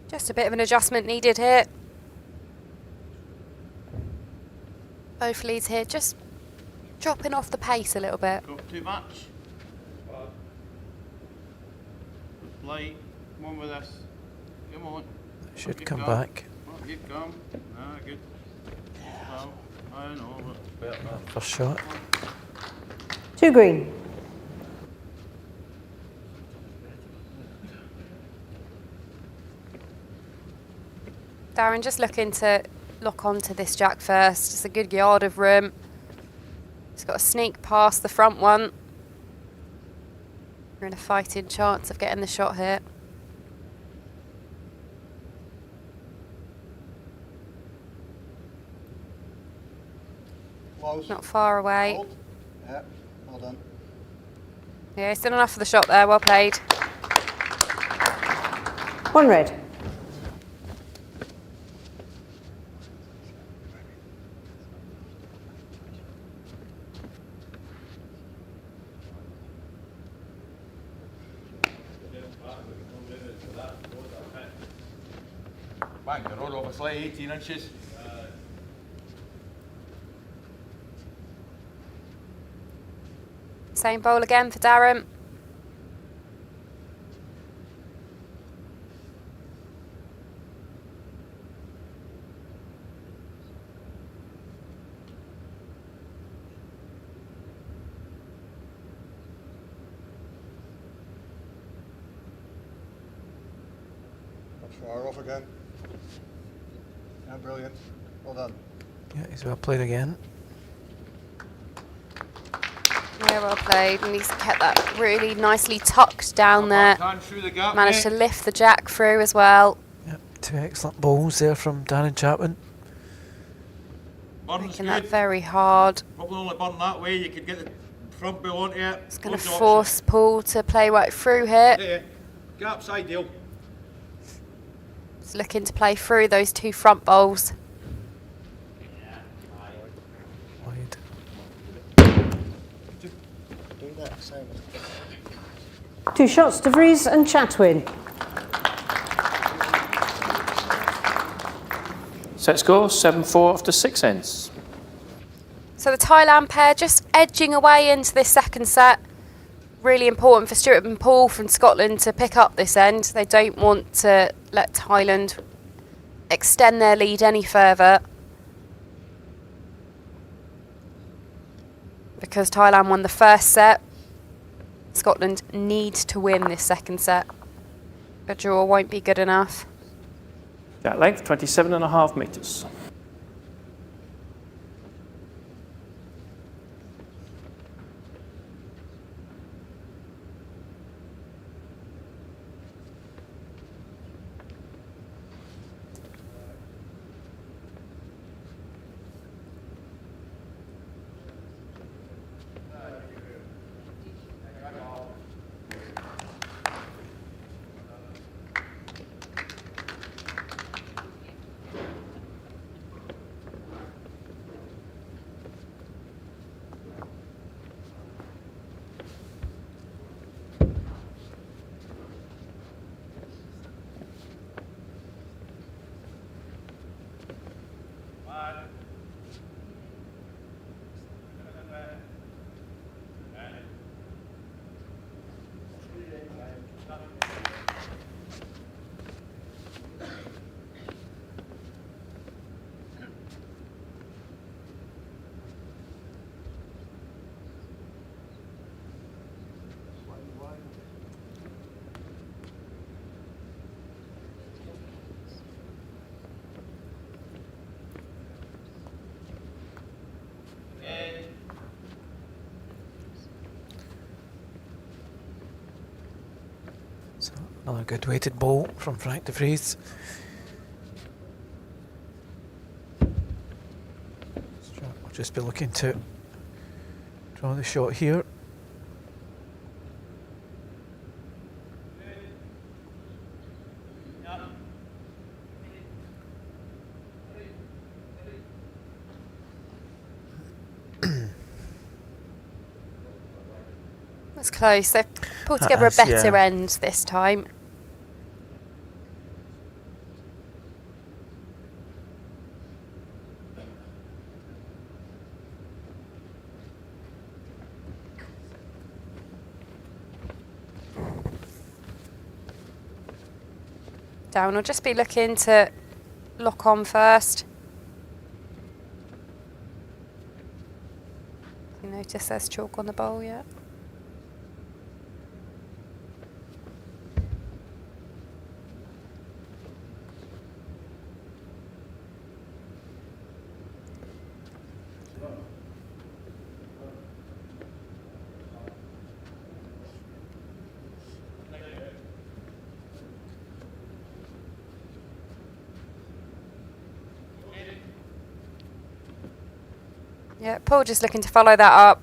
Just a bit of an adjustment needed here. Both leads here, just dropping off the pace a little bit. Got too much. Light. Come on with this. Come on. should Good come go. back. Oh, good come. Ah, good. Well, I know, but better. First shot. 2 green. Darren just looking to lock onto this jack first. Just a good yard of room. He's got a sneak past the front one. We're in a fighting chance of getting the shot here. Close. Not far away. Hold. Yeah, well done. Yeah, he's done enough for the shot there. Well played. 1 red. Bang the road over slightly 18 inches. Same bowl again for Darren. Not far off again. Yeah, brilliant. Well done. Yeah, he's well played again. Yeah, well played. And he's kept that really nicely tucked down there. Hand through the gap, Managed to mate. lift the jack through as well. Yep, 2 excellent balls there from Darren Chatwin. Burn's Making that good. very hard. Probably only burn that way. You could get the front bill onto it. It's going to Loads of force Paul to play right through here. options. Yeah, gap's ideal. He's looking to play through those 2 front bowls. Wide. Do that, same. 2 shots to Vries and Chatwin. Set score 7-4 after 6 ends. So the Thailand pair just edging away into this second set. Really important for Stuart and Paul from Scotland to pick up this end. They don't want to let Thailand extend their lead any further, because Thailand won the first set. Scotland need to win this second set. A draw won't be good enough. Jack length, 27.5 metres. So another good weighted ball from Frank de Vries. We'll just be looking to draw the shot here. That's close. They've pulled together a better end this time. Down will just be looking to lock on first. You notice there's chalk on the bowl yet? Yeah, Paul just looking to follow that up.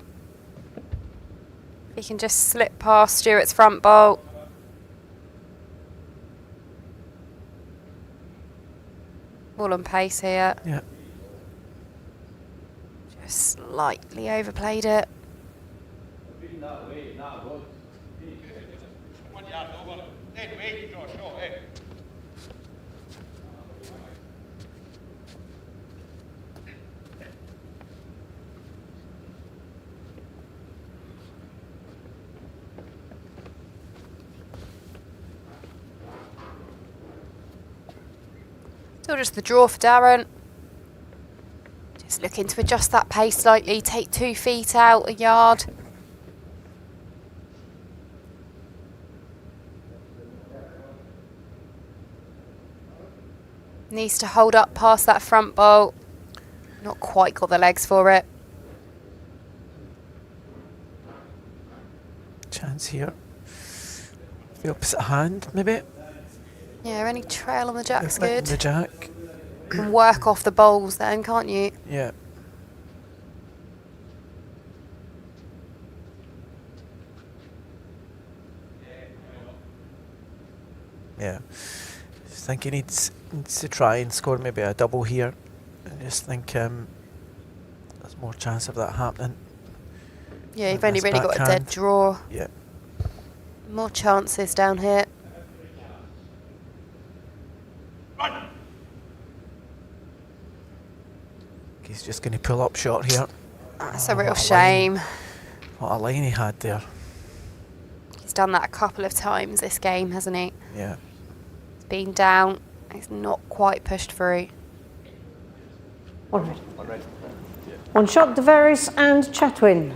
He can just slip past Stuart's front bolt. All on pace here. Yeah. Just slightly overplayed it. Still just the draw for Darren. Just looking to adjust that pace slightly, take 2 feet out, a yard. Needs to hold up past that front bolt. Not quite got the legs for it. Chance here. The opposite hand, maybe. Yeah, any trail on the jack's good. The jack. You can work off the bowls then, can't you? Yeah. Yeah. Just think he needs to try and score maybe a double here. I just think there's more chance of that happening. Yeah, you've only really got a dead draw. Yeah. More chances down here. He's just going to pull up short here. That's a real shame. What a line he had there. He's done that a couple of times this game, hasn't he? Yeah. He's been down. He's not quite pushed through. One red. One shot, De Vries and Chatwin.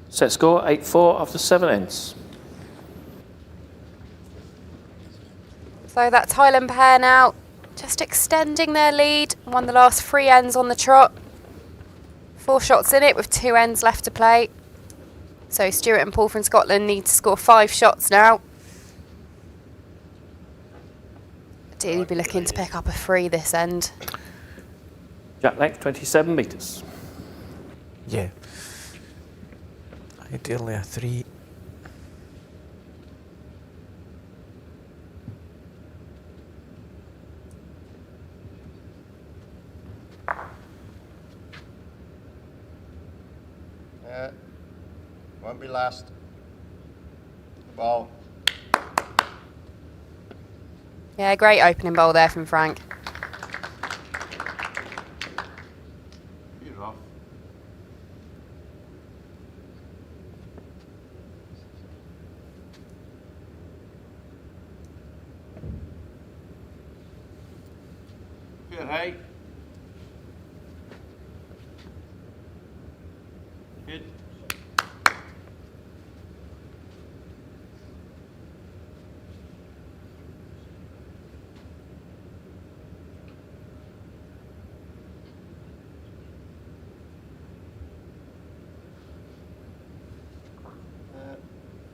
Set score 8-4 after 7 ends. So that Thailand pair now just extending their lead. Won the last 3 ends on the trot. 4 shots in it with 2 ends left to play. So Stuart and Paul from Scotland need to score 5 shots now. Ideally be looking to pick up a 3 this end. Jack length 27 metres. Yeah. Ideally a 3. Yeah. Won't be last. The ball. Yeah, great opening bowl there from Frank. You're off. Fair high. Good.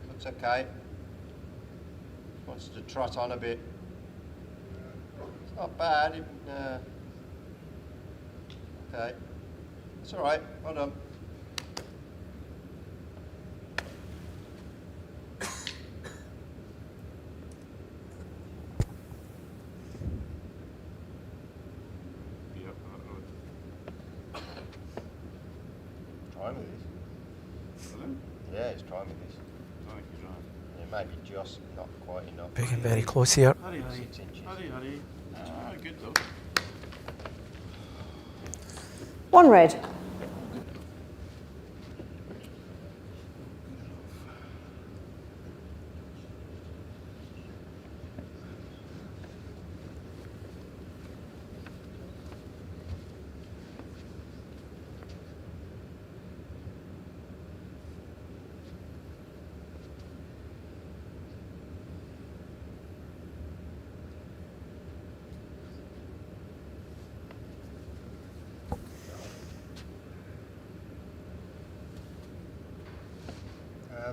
Looks okay. Wants to trot on a bit. It's not bad. Okay. It's all right. Well done. Try with this. Yeah, he's trying with this. Yeah, maybe just not quite enough. Pagan very close here. Hurry. 6 inches. Hurry. Good though. One red.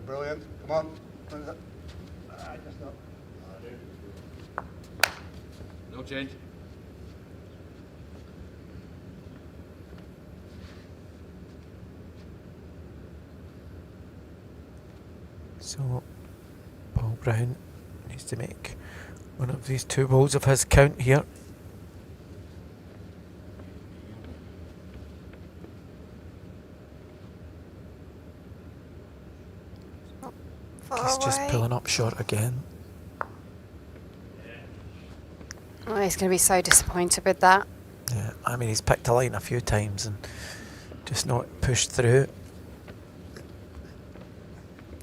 Brilliant. Come on. Just not. No change. So Paul Brown needs to make one of these 2 balls of his count here. He's just pulling up short again. Oh, he's going to be so disappointed with that. Yeah, I mean he's picked a line a few times and just not pushed through.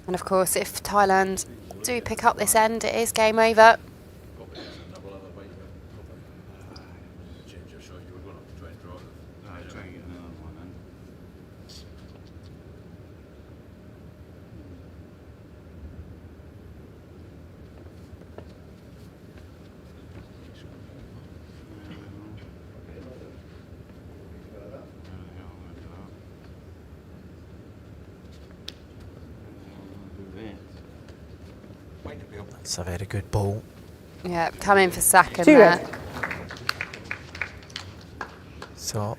And of course, if Thailand do pick up this end, it is game over. Change your shot. You were going to try and draw it. Try and get another one in. That's a very good ball. Yeah, coming for second 2 there. red. So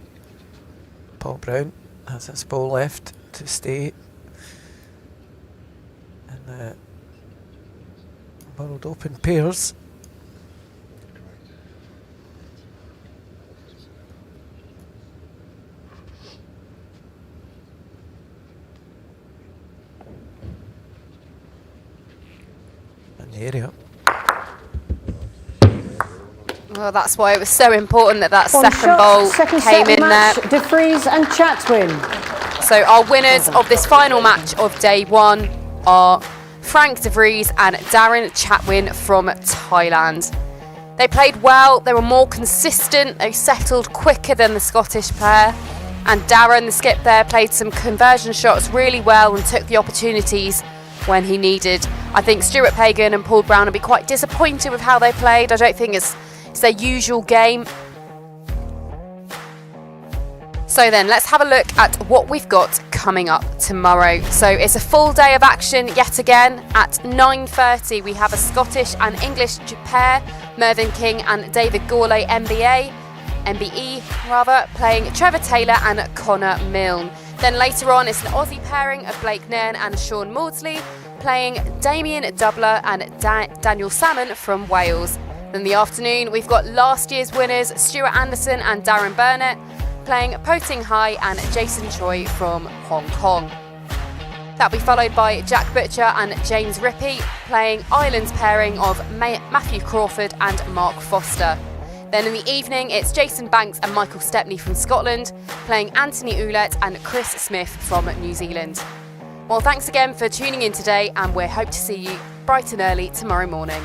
Paul Brown has his ball left to stay in the World Open pairs. In the area. Well, that's why it was so important that that One second shot, bowl second came set in match, there. Vries and Chatwin. So our winners of this final match of day one are Frank de Vries and Darren Chatwin from Thailand. They played well, they were more consistent, they settled quicker than the Scottish pair. And Darren, the skip there, played some conversion shots really well and took the opportunities when he needed. I think Stuart Pagan and Paul Brown will be quite disappointed with how they played. I don't think it's their usual game. So then let's have a look at what we've got coming up tomorrow. So it's a full day of action yet again. At 9:30 we have a Scottish and English pair, Mervyn King and David Gourlay MBE playing Trevor Taylor and Connor Milne. Then later on it's an Aussie pairing of Blake Nairn and Sean Maudsley playing Damien Dubler and Daniel Salmon from Wales. Then in the afternoon we've got last year's winners Stuart Anderson and Darren Burnett playing Po Ting Hai and Jason Choi from Hong Kong. That'll be followed by Jack Butcher and James Rippey playing Ireland's pairing of Matthew Crawford and Mark Foster. Then in the evening it's Jason Banks and Michael Stepney from Scotland playing Anthony Ouellette and Chris Smith from New Zealand. Well, thanks again for tuning in today, and we hope to see you bright and early tomorrow morning.